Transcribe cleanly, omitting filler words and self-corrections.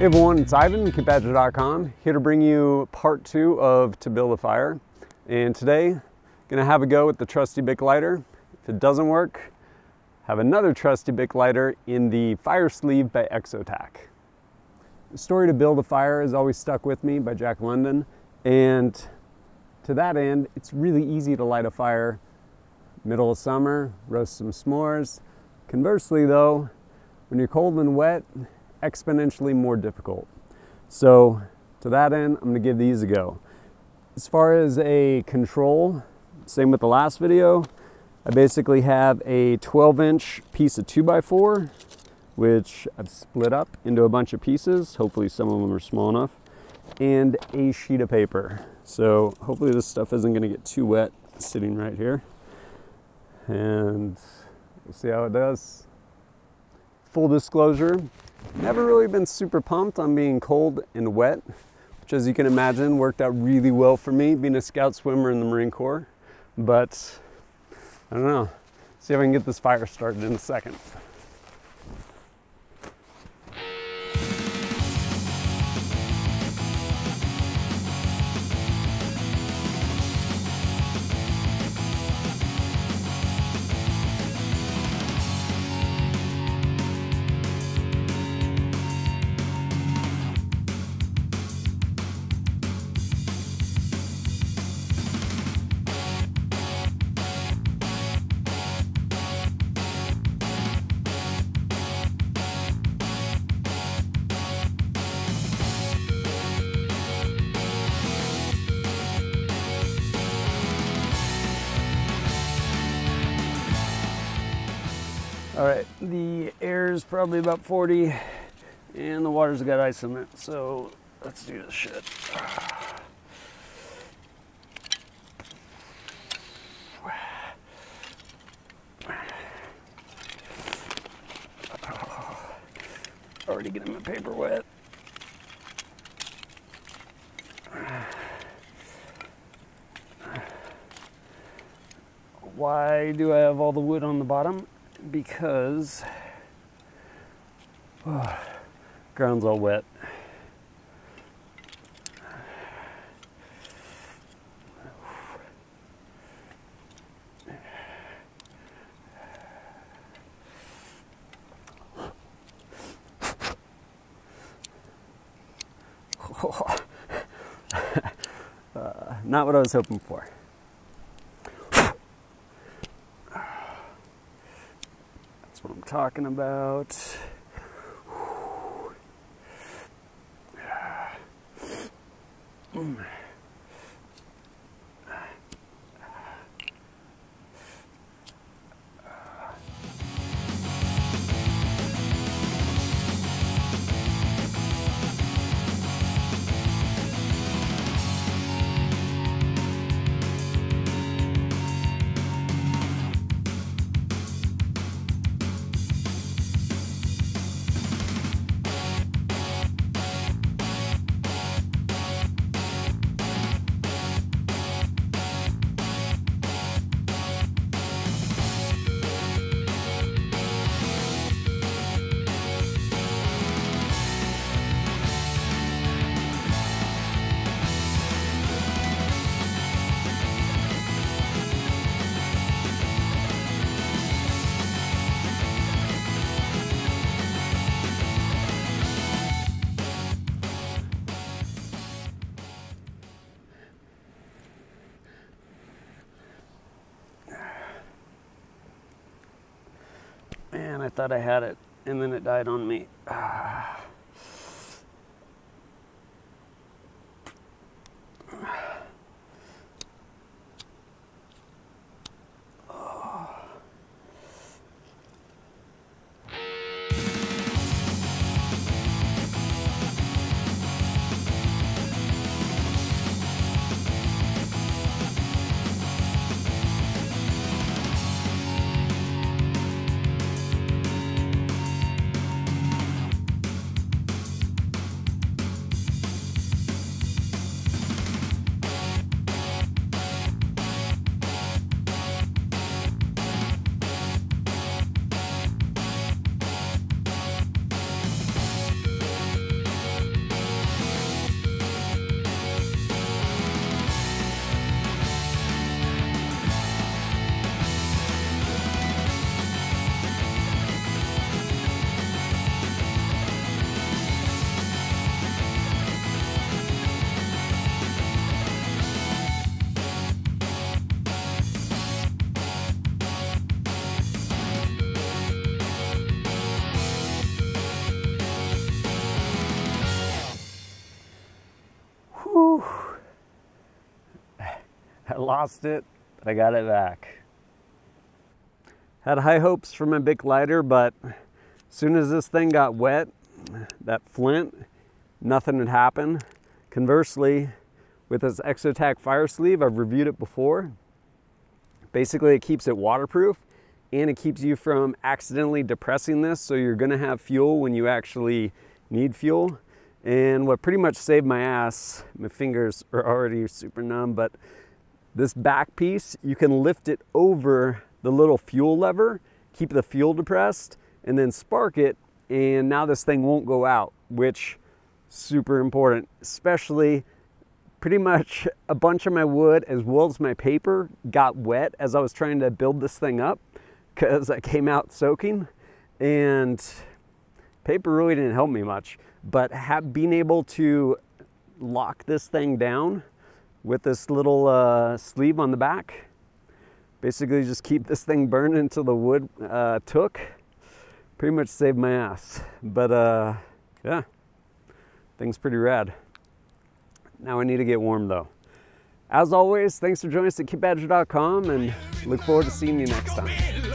Hey everyone, it's Ivan, KitBadger.com, here to bring you part 2 of To Build a Fire. And today, gonna have a go with the trusty Bic Lighter. If it doesn't work, have another trusty Bic Lighter in the fireSLEEVE by Exotac. The story To Build a Fire has always stuck with me by Jack London, and to that end, it's really easy to light a fire middle of summer, roast some s'mores. Conversely though, when you're cold and wet, exponentially more difficult. So to that end, I'm gonna give these a go. As far as a control, same with the last video, I basically have a 12-inch piece of 2x4, which I've split up into a bunch of pieces. Hopefully some of them are small enough, and a sheet of paper. So hopefully this stuff isn't gonna get too wet sitting right here. And we'll see how it does. Full disclosure, never really been super pumped on being cold and wet, which, as you can imagine, worked out really well for me being a scout swimmer in the Marine Corps. But I don't know, see if I can get this fire started in a second. All right, the air is probably about 40 and the water's got ice in it, so let's do this shit. Already getting my paper wet. Why do I have all the wood on the bottom? Because ground's all wet. Not what I was hoping for. What I'm talking about. Man, I thought I had it, and then it died on me. I lost it, but I got it back. Had high hopes for my Bic Lighter, but as soon as this thing got wet, that flint, nothing had happened. Conversely, with this Exotac fireSLEEVE, I've reviewed it before. Basically, it keeps it waterproof and it keeps you from accidentally depressing this, so you're gonna have fuel when you actually need fuel. And what pretty much saved my ass, my fingers are already super numb, but this back piece, you can lift it over the little fuel lever, keep the fuel depressed, and then spark it, and now this thing won't go out, which is super important. Especially, pretty much a bunch of my wood as well as my paper got wet as I was trying to build this thing up because I came out soaking, and paper really didn't help me much. But being able to lock this thing down with this little sleeve on the back, basically just keep this thing burning until the wood took, pretty much saved my ass. But yeah, thing's pretty rad. Now I need to get warm though. As always, thanks for joining us at kitbadger.com, and look forward to seeing you next time.